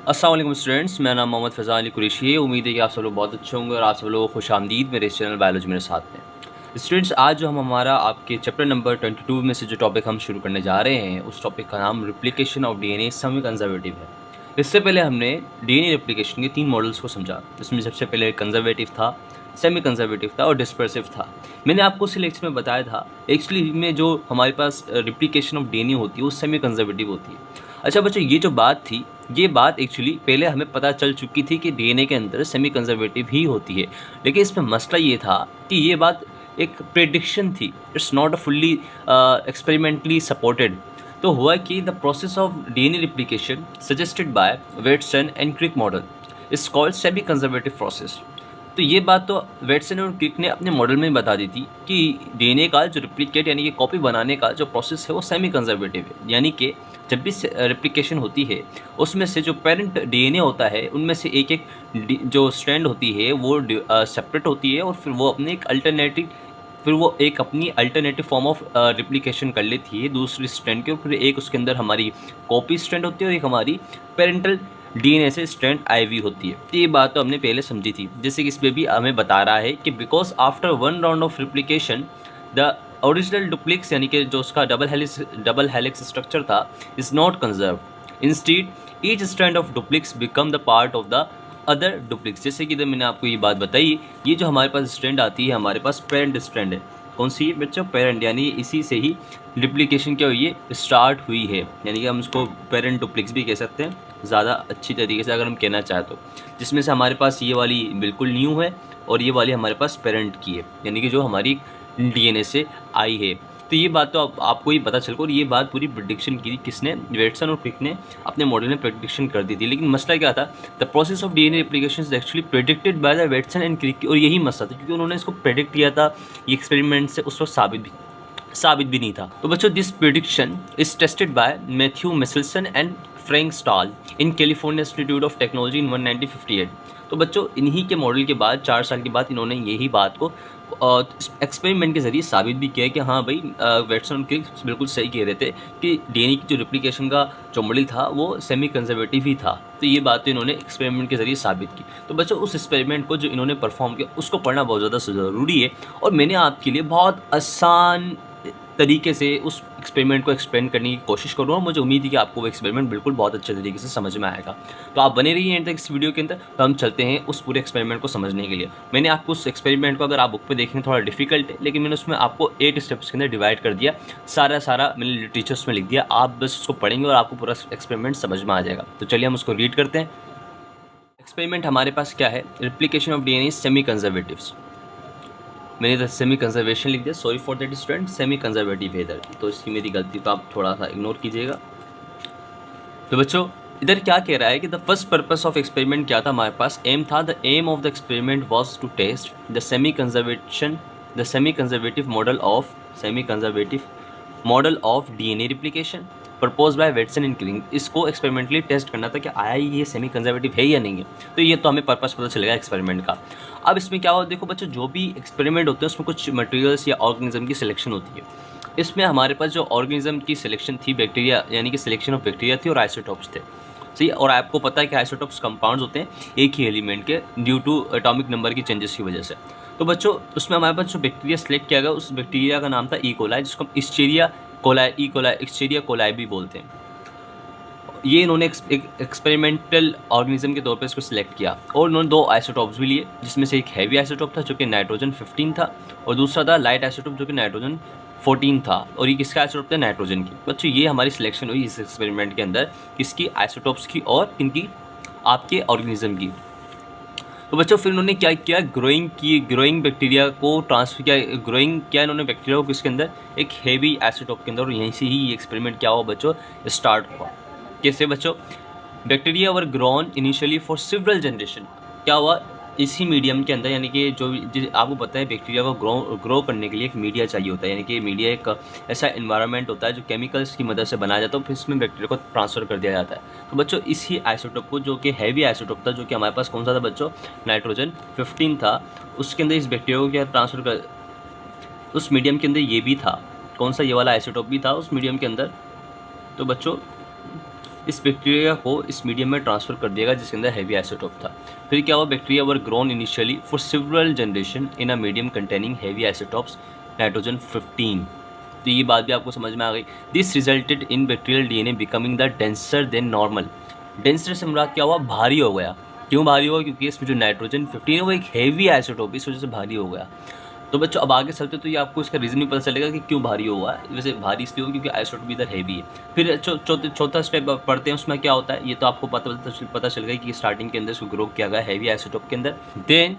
अस्सलाम वालेकुम स्टूडेंट्स, मेरा नाम मोहम्मद फ़ैज़ान अली कुरैशी है। उम्मीद है कि आप सब लोग बहुत अच्छे होंगे और आप सब लोगों को खुशामदीद मेरे इस चैनल बायोलॉजी मेरे साथ में। स्टूडेंट्स, आज जो हम हमारा आपके चैप्टर नंबर 22 में से जो टॉपिक हम शुरू करने जा रहे हैं, उस टॉपिक का नाम replication of DNA semi conservative है। इससे पहले हमने डीएनए रेप्लिकेशन के 3 मॉडल्स को समझा। इसमें सबसे पहले कंजर्वेटिव था, सेमी कंजर्वेटिव था और डिस्पर्सिव था। मैंने आपको उस लेक्चर में बताया था एक्चुअली में जो हमारे पास रेप्लिकेशन ऑफ डीएनए होती है वो सेमी कंजर्वेटिव होती है। अच्छा बच्चों, ये जो बात थी, ये बात एक्चुअली पहले हमें पता चल चुकी थी कि डीएनए के अंदर सेमी कंजर्वेटिव ही होती है, लेकिन इसमें मसला ये था कि ये बात एक प्रेडिक्शन थी। It's not a fully experimentally supported. तो हुआ कि the process of DNA replication suggested by Watson and Crick model is called semi conservative process. तो ये बात तो वेटसन और क्रिक ने अपने मॉडल में बता दी थी कि डीएनए का जो रिप्लिकेट यानी कि कॉपी बनाने का जो प्रोसेस है वो सेमी कंजर्वेटिव है, यानी कि जब भी रेप्लिकेशन होती है उसमें से जो पेरेंट डीएनए होता है उनमें से एक एक जो स्ट्रैंड होती है वो सेपरेट होती है और फिर वो अपनी अल्टरनेटिव फॉर्म ऑफ रिप्लिकेशन कर लेती है दूसरी स्ट्रैंड के, और फिर एक उसके अंदर हमारी कॉपी स्ट्रैंड होती है और एक हमारी पेरेंटल डीएनए से स्ट्रैंड आईवी होती है। तो ये बात तो हमने पहले समझी थी, जैसे कि इसमें भी हमें बता रहा है कि because after one round of replication the original duplex यानी कि जो उसका डबल हेलिक्स स्ट्रक्चर था is not conserve. Instead each strand of duplex become the part of the other duplex. जैसे कि मैंने आपको ये बात बताई, ये जो हमारे पास स्ट्रैंड आती है हमारे पास पेरेंट स्ट्रैंड है। कौन सी है बच्चों? पेरेंट, यानी इसी से ही रिप्लिकेशन क्या हुई है, स्टार्ट हुई है, यानी कि हम उसको पेरेंट डुप्लिक्स भी कह सकते हैं ज़्यादा अच्छी तरीके से अगर हम कहना चाहें तो। जिसमें से हमारे पास ये वाली बिल्कुल न्यू है और ये वाली हमारे पास पेरेंट की है, यानी कि जो हमारी डीएनए से आई है। तो ये बात तो आपको ही पता चल, और ये बात पूरी प्रेडिक्शन की थी किसने? वेटसन और क्रिक ने अपने मॉडल में प्रेडिक्शन कर दी थी। लेकिन मसला क्या था? The process of DNA replication is actually predicted by the Watson and Crick, और यही मसला था क्योंकि उन्होंने इसको प्रेडिक्ट किया था। ये एक्सपेरिमेंट से उस वक्त साबित भी नहीं था। तो बच्चों, this prediction is tested by Matthew Meselson and Frank Stahl in California Institute of Technology in 1958। तो बच्चों, इन्हीं के मॉडल के बाद 4 साल के बाद इन्होंने यही बात को एक्सपेरिमेंट के ज़रिए साबित भी किया है कि हाँ भाई, वेटसन और क्रिक बिल्कुल सही कह रहे थे कि डीएनए की जो रिप्लिकेशन का जो मॉडल था वो सेमी कंजर्वेटिव ही था। तो ये बात तो इन्होंने एक्सपेरिमेंट के ज़रिए साबित की। तो बच्चों, उस एक्सपेरिमेंट को जो इन्होंने परफॉर्म किया उसको पढ़ना बहुत ज़्यादा ज़रूरी है, और मैंने आपके लिए बहुत आसान तरीके से उस एक्सपेरिमेंट को एक्सप्लेन करने की कोशिश करूँगा। मुझे उम्मीद है कि आपको वो एक्सपेरिमेंट बिल्कुल बहुत अच्छे तरीके से समझ में आएगा। तो आप बने रहिए एंड तक इस वीडियो के अंदर। तो हम चलते हैं उस पूरे एक्सपेरिमेंट को समझने के लिए। मैंने आपको उस एक्सपेरिमेंट को, अगर आप बुक पे देखेंगे थोड़ा डिफिकल्ट है, लेकिन मैंने उसमें आपको 8 स्टेप्स के अंदर डिवाइड कर दिया। सारा मैंने लिटरेचर्स में लिख दिया। आप बस उसको पढ़ेंगे और आपको पूरा एक्सपेरिमेंट समझ में आ जाएगा। तो चलिए हम उसको रीड करते हैं। एक्सपेरिमेंट हमारे पास क्या है? Replication of DNA semi conservatives. मैंने इधर सेमी कंजर्वेशन लिख दिया, sorry for that student, semi conservative है इधर, तो इसकी मेरी गलती को आप थोड़ा सा इग्नोर कीजिएगा। तो बच्चों, इधर क्या कह रहा है कि the first purpose of experiment क्या था? हमारे पास एम था, the aim of the experiment was to test the semi conservative model of DNA replication propose by Watson and Crick. इसको एक्सपेरिमेंटली टेस्ट करना था कि आया ये सेमी कंजर्वेटिव है या नहीं है। तो ये तो हमें पर्पस पता चलेगा एक्सपेरिमेंट का। अब इसमें क्या होगा, देखो बच्चों, जो भी एक्सपेरिमेंट होते हैं उसमें कुछ मटेरियल्स या ऑर्गेनिज्म की सिलेक्शन होती है। इसमें हमारे पास जो ऑर्गेनिज्म की सिलेक्शन थी, बैक्टीरिया, यानी कि सिलेक्शन ऑफ बैक्टीरिया थी और आइसोटॉप्स थे। सही, और आपको पता है कि आइसोटॉप्स कंपाउंड्स होते हैं एक ही एलिमेंट के ड्यू टू एटॉमिक नंबर की चेंजेस की वजह से। तो बच्चों, उसमें हमारे पास जो बैक्टीरिया सेलेक्ट किया गया उस बैक्टीरिया का नाम था ई कोलाई, जिसको हम इस्चेरिया कोलाई भी बोलते हैं। ये इन्होंने एक एक्सपेरिमेंटल ऑर्गेनिज्म के तौर पे इसको सिलेक्ट किया, और उन्होंने 2 आइसोटॉप्स भी लिए, जिसमें से एक हैवी आइसोटॉप था जो कि नाइट्रोजन 15 था, और दूसरा था लाइट आइसोटॉप जो कि नाइट्रोजन 14 था। और ये किसका आइसोटॉप था? नाइट्रोजन की। बच्चों, ये हमारी सिलेक्शन हुई इस एक्सपेरिमेंट के अंदर, किसकी? आइसोटॉप्स की और किनकी? आपके ऑर्गेनिज्म की। तो बच्चों, फिर उन्होंने क्या किया? ग्रोइंग बैक्टीरिया को ट्रांसफर किया। ग्रोइंग किया इन्होंने बैक्टीरिया को किसके अंदर? एक हैवी आइसोटॉप के अंदर, और यहीं से ही ये एक्सपेरिमेंट क्या हुआ बच्चों? स्टार्ट हुआ। कैसे बच्चों? Bacteria were grown initially for several generation. क्या हुआ? इसी मीडियम के अंदर, यानी कि आपको पता है बैक्टीरिया को ग्रो करने के लिए एक मीडिया चाहिए होता है, यानी कि मीडिया एक ऐसा इन्वायरमेंट होता है जो केमिकल्स की मदद से बनाया जाता है, फिर इसमें बैक्टीरिया को ट्रांसफ़र कर दिया जाता है। तो बच्चों, इसी आइसोटोप को, जो कि हैवी आइसोटोप था, जो कि हमारे पास कौन सा था बच्चों? नाइट्रोजन 15 था, उसके अंदर इस बैक्टीरिया को क्या ट्रांसफ़र कर, उस मीडियम के अंदर ये भी था। कौन सा? ये वाला आइसोटोप भी था उस मीडियम के अंदर। तो बच्चों, इस बैक्टीरिया को इस मीडियम में ट्रांसफ़र कर दिएगा जिसके अंदर हैवी आइसोटोप था। फिर क्या हुआ, bacteria were grown initially for several generation in a medium containing heavy isotopes nitrogen 15। तो ये बात भी आपको समझ में आ गई। This resulted in bacterial DNA becoming the denser then normal. Denser से मुराद क्या हुआ, भारी हो गया। क्यों भारी हुआ, क्योंकि इसमें जो नाइट्रोजन 15 है वो एक हैवी आइसोटोप, इस वजह से भारी हो गया। तो बच्चों अब आगे चलते तो ये आपको इसका रीज़न भी पता चलेगा कि क्यों भारी हुआ है। वैसे भारी इसलिए हुआ क्योंकि आइसोटोप भी इधर हैवी है। फिर चौथा स्टेप पढ़ते हैं, उसमें क्या होता है ये तो आपको पता चल गया कि स्टार्टिंग के अंदर इसको ग्रो किया गया हैवी आइसोटोप के अंदर। Then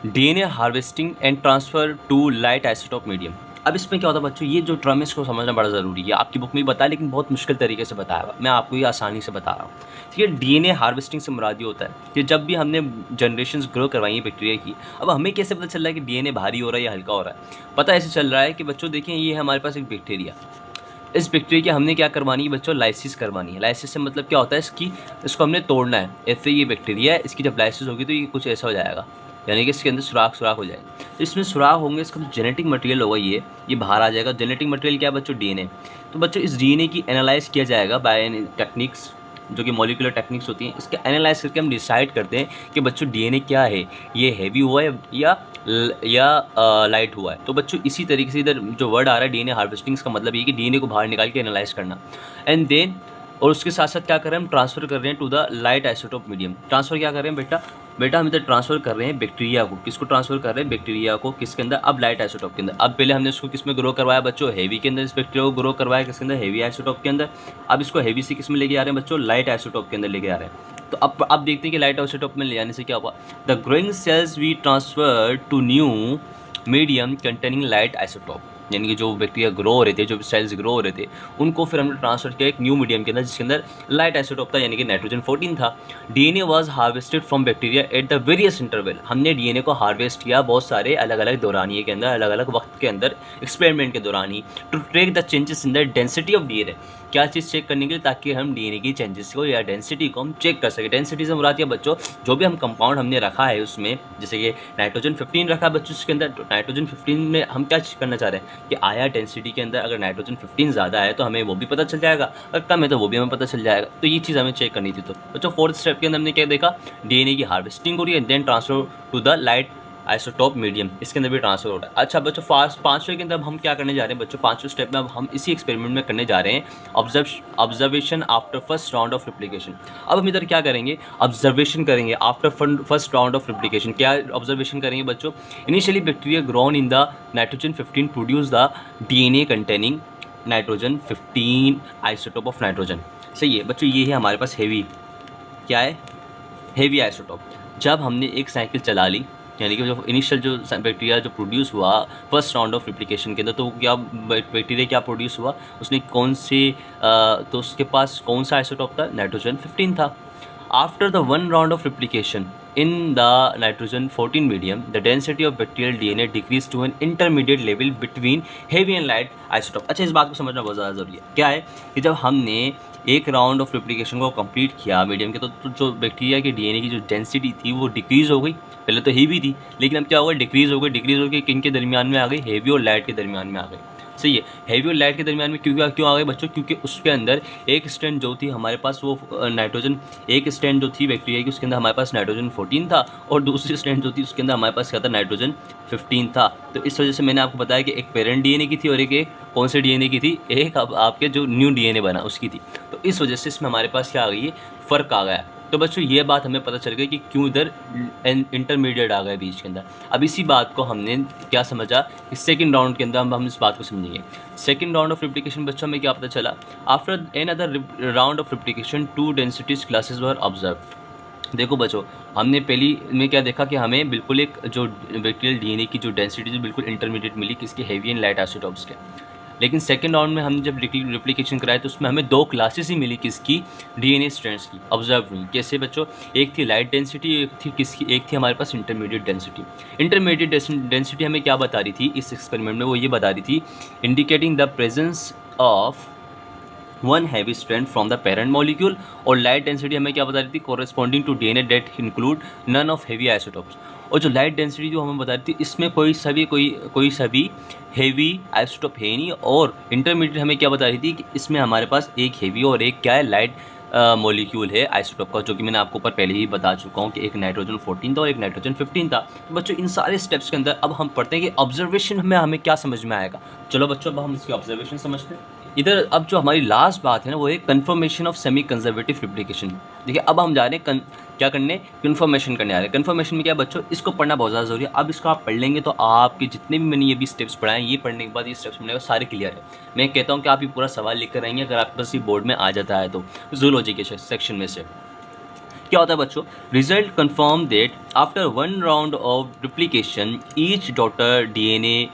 DNA harvesting and transfer to light isotope medium. अब इसमें क्या होता है बच्चों, ये जो टर्म है इसको समझना बड़ा ज़रूरी है। आपकी बुक में भी बताया लेकिन बहुत मुश्किल तरीके से बताया हुआ, मैं आपको ये आसानी से बता रहा हूँ। ठीक है, डीएनए हार्वेस्टिंग से मुराद ये होता है कि जब भी हमने जनरेशन्स ग्रो करवाई है बैक्टीरिया की, अब हमें कैसे पता चल रहा है कि डीएनए भारी हो रहा है या हल्का हो रहा है। पता ऐसे चल रहा है कि बच्चों देखिए ये है हमारे पास एक बैक्टीरिया, इस बैक्टीरिया की हमने क्या करवानी है बच्चों, लाइसिस करवानी है। लाइसिस से मतलब क्या होता है, इसको हमने तोड़ना है। ऐसे ये बैक्टीरिया है, इसकी जब लाइसिस होगी तो ये कुछ ऐसा हो जाएगा, यानी कि इसके अंदर सुराख हो जाएगा। तो इसमें सुराख होंगे, इसका जो जेनेटिक मटेरियल होगा ये बाहर आ जाएगा। जेनेटिक मटेरियल क्या है बच्चों, डीएनए। तो बच्चों इस डीएनए की एनालाइज किया जाएगा बाय टेक्निक्स, जो कि मॉलिक्यूलर टेक्निक्स होती हैं। इसके एनालाइज करके हम डिसाइड करते हैं कि बच्चों डीएनए क्या है, ये हैवी हुआ है या लाइट हुआ है। तो बच्चों इसी तरीके से इधर जो वर्ड आ रहा है डीएनए हार्वेस्टिंग, इसका मतलब ये कि डीएनए को बाहर निकाल के एनालाइज करना। एंड देन और उसके साथ साथ क्या कर रहे हैं हम, ट्रांसफ़र कर रहे हैं to the light isotope medium. Transfer क्या कर रहे हैं बेटा हम इधर ट्रांसफ़र कर रहे हैं बैक्टीरिया को। किसको ट्रांसफ़र कर रहे हैं, बैक्टीरिया को। किसके अंदर, अब लाइट आइसोटोप के अंदर। अब पहले हमने इसको किस में ग्रो करवाया बच्चों, हैवी के अंदर। इस बैक्टीरिया को ग्रो करवाया किसके अंदर, हैवी आइसोटोप के अंदर। अब इसको हैवी से किस में लेके आ रहे हैं बच्चों, लाइट आइसोटोप के अंदर लेके आ रहे हैं। तो अब देखते हैं कि लाइट आइसोटोप में ले जाने से क्या हुआ। The growing cells we transfer to new medium containing light isotope, यानी कि जो बैक्टीरिया ग्रो हो रहे थे, जो सेल्स ग्रो हो रहे थे, उनको फिर हमने ट्रांसफर किया एक न्यू मीडियम के अंदर जिसके अंदर लाइट आइसोटोप था, यानी कि नाइट्रोजन 14 था। DNA was harvested from bacteria at the various interval. हमने डीएनए को हार्वेस्ट किया बहुत सारे अलग अलग दौरानिए के अंदर, अलग अलग वक्त के अंदर, एक्सपेरिमेंट के दौरान ही, to track the changes in the density of DNA. क्या चीज़ चेक करने के लिए, ताकि हम डीएनए की चेंजेस को या डेंसिटी को हम चेक कर सकें। डेंसिटी से मुराद बच्चों जो भी हम कंपाउंड हमने रखा है उसमें, जैसे कि नाइट्रोजन 15 रखा है बच्चों उसके अंदर, तो नाइट्रोजन 15 में हम क्या करना चाह रहे हैं कि आया डेंसिटी के अंदर अगर नाइट्रोजन 15 ज़्यादा है तो हमें वो भी पता चल जाएगा, अगर कम है तो वो भी हमें पता चल जाएगा। तो ये चीज़ हमें चेक करनी थी। तो बच्चों फोर्थ स्टेप के अंदर हमने क्या देखा, डीएनए की हार्वेस्टिंग हो रही है, then transfer to the light isotope medium, इसके अंदर भी ट्रांसफर हो रहा है। अच्छा बच्चों पाँचवें के अंदर हम क्या करने जा रहे हैं बच्चों, पाँचवें स्टेप में अब हम इसी एक्सपेरिमेंट में करने जा रहे हैं observation after first round of replication. अब हम इधर क्या करेंगे, ऑब्जर्वेशन करेंगे after first round of replication. क्या ऑब्जर्वेशन करेंगे बच्चों, initially bacteria grown in the nitrogen 15 produce the DNA containing nitrogen 15 isotope of nitrogen. सही है बच्चों, ये है हमारे पास हैवी, क्या है, हैवी आइसोटोप। जब हमने एक साइकिल चला ली, यानी कि जो इनिशियल जो बैक्टीरिया जो प्रोड्यूस हुआ फर्स्ट राउंड ऑफ रिप्लिकेशन के अंदर, तो क्या बैक्टीरिया क्या प्रोड्यूस हुआ, उसने कौन से तो उसके पास कौन सा आइसोटोप था, नाइट्रोजन 15 था। After the one round of replication in the nitrogen 14 medium, the density of bacterial DNA decreased to an intermediate level between heavy and light isotope। अच्छा, इस बात को समझना बहुत ज़्यादा ज़रूरी है। क्या है कि जब हमने एक राउंड ऑफ रिप्लिकेशन को कंप्लीट किया मीडियम के, तो जो बैक्टीरिया के डीएनए की जो डेंसिटी थी वो डिक्रीज़ हो गई। पहले तो हेवी थी, लेकिन अब क्या होगा, डिक्रीज़ हो गई। किन के दरमियान में आ गई, हेवी और लाइट के दरमियान में आ गई। सही है, हैवी और लाइट के दरमियान में क्यों आ गए बच्चों, क्योंकि उसके अंदर एक स्ट्रैंड जो थी हमारे पास वो नाइट्रोजन, एक स्ट्रैंड जो थी बैक्टीरिया की उसके अंदर हमारे पास नाइट्रोजन 14 था, और दूसरी स्ट्रैंड जो थी उसके अंदर हमारे पास क्या था, नाइट्रोजन 15 था। तो इस वजह से मैंने आपको बताया कि एक पेरेंट डीएनए की थी और एक कौन से डीएनए की थी, एक आपके जो न्यू डीएनए बना उसकी थी। तो इस वजह से इसमें हमारे पास क्या आ गई है, फ़र्क आ गया। तो बच्चों ये बात हमें पता चल गई कि क्यों इधर इंटरमीडिएट आ गए बीच के अंदर। अब इसी बात को हमने क्या समझा कि सेकंड राउंड के अंदर हम इस बात को समझेंगे। सेकंड राउंड ऑफ रिप्लिकेशन बच्चों हमें क्या पता चला, after another round of replication 2 densities classes were observe. देखो बच्चों, हमने पहली में क्या देखा कि हमें बिल्कुल एक जो बैक्टीरियल डीएनए की जो डेंसिटी बिल्कुल इंटरमीडिएट मिली किसकी, हेवी एंड लाइट आइसोटोप्स के। लेकिन सेकंड राउंड में हम जब रिप्लिकेशन कराए तो उसमें हमें 2 क्लासेस ही मिली किसकी, डीएनए स्ट्रैंड्स की, ऑब्जर्व हुई। कैसे बच्चों, एक थी लाइट डेंसिटी, एक थी हमारे पास इंटरमीडिएट डेंसिटी। इंटरमीडिएट डेंसिटी हमें क्या बता रही थी इस एक्सपेरिमेंट में, वो ये बता रही थी indicating the presence of one heavy strand from the parent molecule, और लाइट डेंसिटी हमें क्या बता रही थी, corresponding to DNA that include none of heavy isotopes. और जो लाइट डेंसिटी जो हमें बता रही थी इसमें कोई सभी हेवी आइसोटोप है नहीं, और इंटरमीडिएट हमें क्या बता रही थी कि इसमें हमारे पास एक हेवी और एक क्या है, लाइट मॉलिक्यूल है आइसोटोप का, जो कि मैंने आपको ऊपर पहले ही बता चुका हूँ कि एक नाइट्रोजन 14 था और एक नाइट्रोजन 15 था। तो बच्चों इन सारे स्टेप्स के अंदर अब हम पढ़ते हैं कि ऑब्जर्वेशन में हमें क्या समझ में आएगा। चलो बच्चों अब हम इसकी ऑब्जर्वेशन समझते हैं। इधर अब जो हमारी लास्ट बात है ना, वो है confirmation of semi conservative replication. देखिए अब हम जा रहे हैं क्या करने, कन्फर्मेशन करने आ रहे हैं। कन्फर्मेशन में क्या है बच्चों, इसको पढ़ना बहुत ज़्यादा जरूरी है। अब इसको आप पढ़ लेंगे तो आपके जितने भी मैंने ये भी स्टेप्स पढ़ाए, ये पढ़ने के बाद ये स्टेप्स पढ़ने के सारे क्लियर है। मैं कहता हूँ कि आप ये पूरा सवाल लिख कर आएंगे, अगर आपके पास ये बोर्ड में आ जाता है तो जूलॉजी के सेक्शन में से। क्या होता है बच्चों, result confirm that after 1 round of duplication each daughter DNA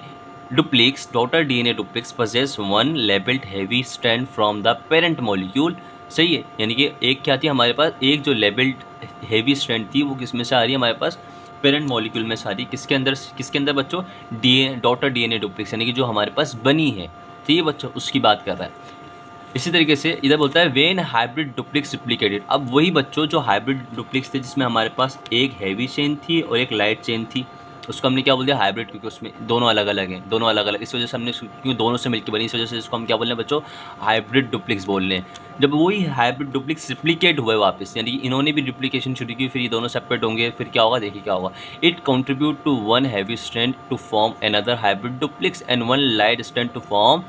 duplex possess one labeled heavy strand from the parent molecule। सही है, यानी कि एक क्या थी हमारे पास, एक जो लेबल्ड हेवी स्ट्रैंड थी वो किस में से आ रही है हमारे पास, पेरेंट मॉलिक्यूल में से आ रही है। किसके अंदर बच्चों, डॉटर डीएनए डुप्लेक्स, यानी कि जो हमारे पास बनी है, ठीक है बच्चों, उसकी बात कर रहा है। इसी तरीके से इधर बोलता है वेन हाइब्रिड डुप्लेक्स रिप्लिकेटेड। अब वही बच्चों जो हाइब्रिड डुप्लेक्स थे जिसमें हमारे पास एक हैवी चेन थी और एक लाइट चेन थी, उसको हमने क्या बोल दिया, हाइब्रिड, क्योंकि उसमें दोनों अलग अलग हैं, दोनों अलग अलग, इस वजह से हमने, क्योंकि दोनों से मिलकर बनी, इस वजह से इसको हम क्या बोल रहे हैं बच्चों, हाइब्रिड डुप्लेक्स बोल रहे हैं। जब वही हाइब्रिड डुप्लेक्स रिप्लिकेट हुए वापस, यानी कि इन्होंने भी रिप्लिकेशन शुरू की, फिर ये दोनों सेपरेट होंगे, फिर क्या होगा, देखिए क्या होगा, it contribute to one heavy strand to form another hybrid duplex and one light strand to form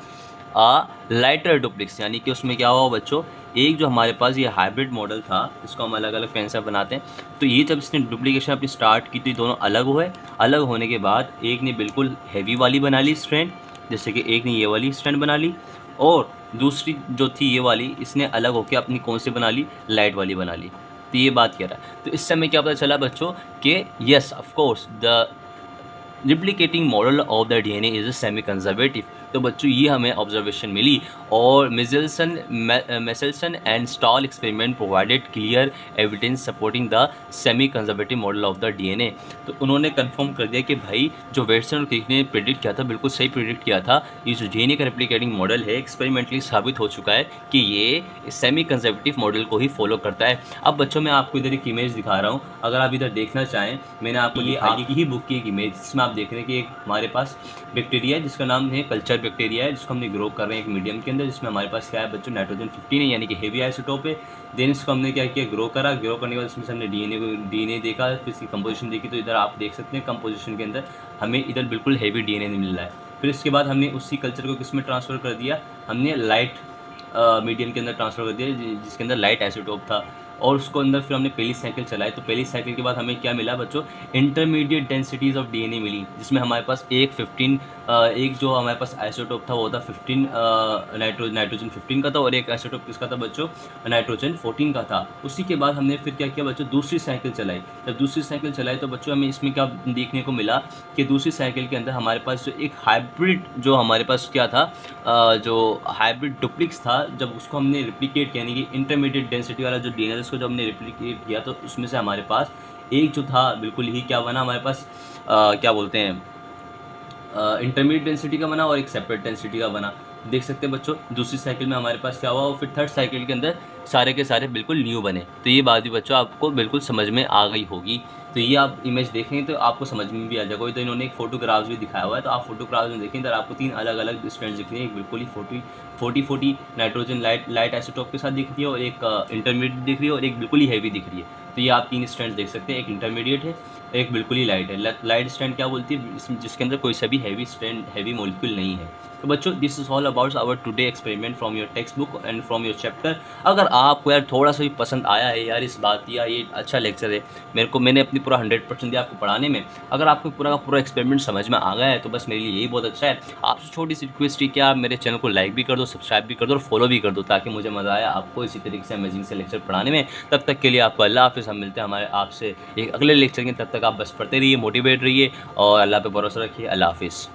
lighter duplex. यानी कि उसमें क्या हुआ बच्चों, एक जो हमारे पास ये हाइब्रिड मॉडल था, इसको हम अलग अलग पेन से बनाते हैं, तो ये जब इसने डुप्लीकेशन अपनी स्टार्ट की तो ये दोनों अलग हुए। अलग होने के बाद एक ने बिल्कुल हैवी वाली बना ली स्ट्रैंड, जैसे कि एक ने ये वाली स्ट्रैंड बना ली, और दूसरी जो थी ये वाली, इसने अलग होकर अपनी कौन सी बना ली, लाइट वाली बना ली। तो ये बात कह रहा है। तो इससे हमें क्या पता चला बच्चों कि yes of course the replicating model of the DNA is semi conservative. तो बच्चों ये हमें ऑब्जर्वेशन मिली, और Meselson and stall experiment provided clear evidence supporting the semi conservative model of the DNA. तो उन्होंने कंफर्म कर दिया कि भाई जो वेटसन और क्रिक ने प्रिडिक्ट किया था, बिल्कुल सही प्रिडिक्ट किया था। ये जो डीएनए का रिप्लिकेटिंग मॉडल है, एक्सपेरिमेंटली साबित हो चुका है कि ये सेमी कंजर्वेटिव मॉडल को ही फॉलो करता है। अब बच्चों मैं आपको इधर एक इमेज दिखा रहा हूँ, अगर आप इधर देखना चाहें, मैंने आपको ये आगे की ही बुक की एक इमेज, जिसमें आप देख रहे हैं कि एक हमारे पास बैक्टीरिया है जिसका नाम है कल्चर बैक्टीरिया है, जिसको हमने ग्रो कर रहे हैं एक मीडियम के अंदर, जिसमें हमारे पास क्या है बच्चों, नाइट्रोजन 15 है, यानी कि हेवी आइसोटोप है। देन इसको हमने क्या किया, ग्रो करने के बाद इसमें से हमने डीएनए देखा, फिर इसकी कंपोजिशन देखी। तो इधर आप देख सकते हैं कंपोजिशन के अंदर हमें इधर बिल्कुल हेवी डीएनए मिल रहा है। फिर इसके बाद हमने उसी कल्चर को किस में ट्रांसफ़र कर दिया, हमने लाइट मीडियम के अंदर ट्रांसफ़र कर दिया, जिसके अंदर लाइट आइसोटोप था, और उसको अंदर फिर हमने पहली साइकिल चलाई। तो पहली साइकिल के बाद हमें क्या मिला बच्चों, इंटरमीडिएट डेंसिटीज़ ऑफ डीएनए मिली, जिसमें हमारे पास एक जो हमारे पास आइसोटोप था वो था 15 नाइट्रोजन 15 का था, और एक आइसोटोप किसका था बच्चों, नाइट्रोजन 14 का था। उसी के बाद हमने फिर क्या किया बच्चों, दूसरी साइकिल चलाई। जब दूसरी साइकिल चलाई तो बच्चों हमें इसमें क्या देखने को मिला कि दूसरी साइकिल के अंदर हमारे पास जो एक हाइब्रिड, जो हमारे पास क्या था, जो हाइब्रिड डुप्लेक्स था, जब उसको हमने रिप्लिकेट किया, यानी कि इंटरमीडिएट डेंसिटी वाला जो डीएनए उसको जब हमने रिप्लिकेट किया, तो उसमें से हमारे पास एक जो था बिल्कुल ही क्या बना हमारे पास, क्या बोलते हैं, इंटरमीडिएट डेंसिटी का बना और एक सेपरेट डेंसिटी का बना। देख सकते हैं बच्चों दूसरी साइकिल में हमारे पास क्या हुआ, और फिर थर्ड साइकिल के अंदर सारे के सारे बिल्कुल न्यू बने। तो ये बात भी बच्चों आपको बिल्कुल समझ में आ गई होगी। तो ये आप इमेज देखेंगे तो आपको समझ में भी आ जाएगा। तो इन्होंने एक फोटोग्राफ्स भी दिखाया हुआ है, तो आप फोटोग्राफ्स में देखें, इधर आपको 3 अलग अलग स्ट्रैंड्स दिख रही हैं। एक बिल्कुल ही 40 नाइट्रोजन लाइट आइसोटोप के साथ दिख रही है, और एक इंटरमीडिएट दिख रही है, और एक बिल्कुल ही हैवी दिख रही है। तो ये आप 3 स्ट्रैंड्स देख सकते हैं, एक इंटरमीडिएट है, एक बिल्कुल ही लाइट है। लाइट स्ट्रैंड क्या बोलती है, जिसके अंदर कोई सा भी हैवी मॉलिक्यूल नहीं है। तो बच्चों this is all about our today experiment from your text book and from your chapter. अगर आपको यार थोड़ा सा भी पसंद आया है यार इस बात, या ये अच्छा लेक्चर है, मैंने अपनी पूरा 100% दिया आपको पढ़ाने में, अगर आपको पूरा का पूरा एक्सपेरिमेंट समझ में आ गया है तो बस मेरे लिए यही बहुत अच्छा है। आपसे छोटी सी रिक्वेस्ट है कि आप मेरे चैनल को लाइक भी कर दो, सब्सक्राइब भी कर दो और फॉलो भी कर दो, ताकि मुझे मज़ा आया आपको इसी तरीके से अमेजिंग से लेक्चर पढ़ाने में। तब तक के लिए आपको अल्लाह हाफ़िज़। हम मिलते हैं हमारे आपसे एक अगले लेक्चर के, तब तक आप बस पढ़ते रहिए, मोटिवेट रहिए और अल्लाह पे भरोसा रखिए। अल्लाह हाफ़िज़।